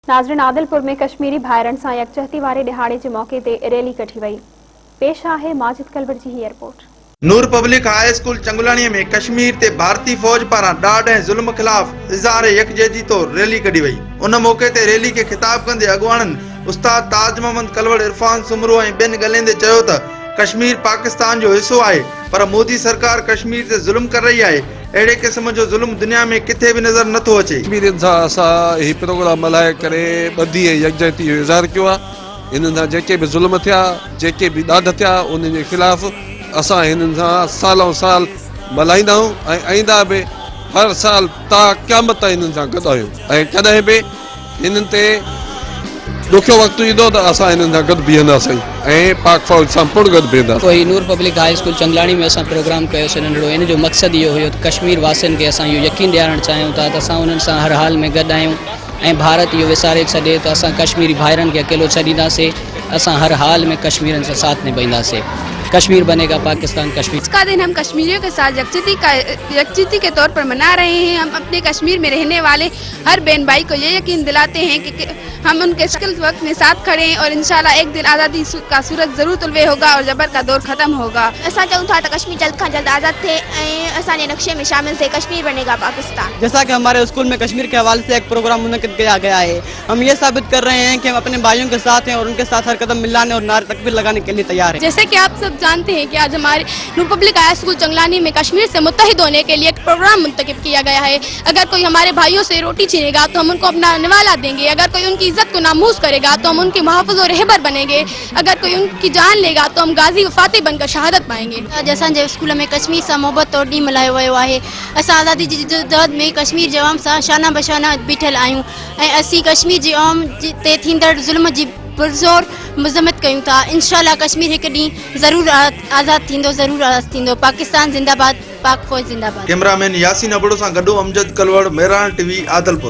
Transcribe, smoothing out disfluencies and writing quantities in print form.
नाज़रीन, आदिलपुर में कश्मीरी भाइरनि सां यकजहती वारे दिहाड़े के मौके ते रैली कढी वई। पेश आहे माजिद कलवर जी ही रिपोर्ट। नूर पब्लिक हाई स्कूल चंगुलाणी में कश्मीर ते भारतीय फौज पारा डाढ़ ऐं ज़ुल्म खिलाफ इज़हार यकजहती तौर रैली कढी वई। उन मौके ते रैली के खिताब कंदे अगवाणनि उस्ताद ताज मोहम्मद कलवड़, इरफान सुमरो ऐं ॿियनि ॻाल्हाईंदे चयो त कश्मीर पाकिस्तान जो हिस्सो आहे, पर मोदी सरकार कश्मीर ते ज़ुल्म कर रही आहे। अहिड़े क़िस्म जो ज़ुल्म दुनिया में किथे भी नज़र नथो अचे। कश्मीरियुनि सां असां ही प्रोग्राम मल्हाए करे ॿधी ऐं यकजहती जो इज़हार कयो आहे। हिननि सां जेके बि ज़ुल्म थिया, जेके बि ॾाढ थिया, उन्हनि जे ख़िलाफ़ असां हिननि सां सालों साल मल्हाईंदा आहियूं ऐं आईंदा बि हर साल ता क़यामत हिननि सां गॾु आहियूं ऐं कॾहिं बि हिननि ते ॾुखियो वक़्तु ईंदो त असां हिननि सां गॾु बीहंदासीं ऐं पाक फ़ौज सां पिणु गॾु बीहंदासीं। कोई नूर पब्लिक हाई स्कूल चंगलाणी में असां प्रोग्राम कयोसीं नंढड़ो। इन जो मक़सदु इहो हुयो त कश्मीर वासियुनि खे असां इहो यकीन ॾियारणु चाहियूं था त असां उन्हनि सां हर हाल में गॾु आहियूं ऐं भारत इहो विसारे छॾे त असां कश्मीरी भाइरनि खे अकेलो छॾींदासीं। असां हर हाल में कश्मीरनि से साथ निभाईंदासीं। कश्मीर बनेगा पाकिस्तान कश्मीर। इसका दिन हम कश्मीरियों के साथ यकजहती के तौर पर मना रहे हैं। हम अपने कश्मीर में रहने वाले हर बहन भाई को ये यकीन दिलाते हैं कि हम उनके मुश्किल वक्त में साथ खड़े हैं और इंशाल्लाह एक दिन आज़ादी का सूरज जरूर तुलवे होगा और जबर का दौर खत्म होगा। असा चाहूँ था कश्मीर जल्द का जल्द आज़ाद थे, असाने नक्शे में शामिल थे, कश्मीर बनेगा पाकिस्तान। जैसा कि हमारे स्कूल में कश्मीर के हवाले से एक प्रोग्राम मुनक्किद किया गया है, हम ये साबित कर रहे हैं कि हम अपने भाइयों के साथ हैं और उनके साथ हर कदम मिलाने और नारे तकबीर लगाने के लिए तैयार हैं। जैसे कि आप सब जानते हैं कि आज हमारे नूर पब्लिक हाई स्कूल चंगलानी में कश्मीर से मुत्तहिद होने के लिए एक प्रोग्राम मुंतखब किया गया है। अगर कोई हमारे भाइयों से रोटी छीनेगा तो हम उनको अपना निवाला देंगे। अगर कोई उनकी इज्जत को नामूस करेगा तो हम उनके मुहाफ़िज़ और रहबर बनेंगे। अगर कोई उनकी जान लेगा तो हम गाजी व फातिह बनकर शहादत पाएंगे। असांजे स्कूल में कश्मीर सां मोहबत और ॾींहुं मल्हायो वियो आहे। असां आज़ादी जी जदोजहद में कश्मीर जे आवाम सां शाना बशाना बीठल आहियूं ऐं असीं कश्मीर जे आवाम ते थींदड़ ज़ुल्म जी पुरज़ोर मज़म्मत कयूं था। इंशाअल्लाह कश्मीर हिकु ॾींहुं ज़रूर आज़ाद थींदो, ज़रूर आज़ाद थींदो। पाकिस्तान जिंदाबाद, पाक फ़ौज जिंदाबाद। कैमरामैन यासीन अबड़ो सां गॾु अमजद कलवड़, मेहरान टीवी, आदिलपुर।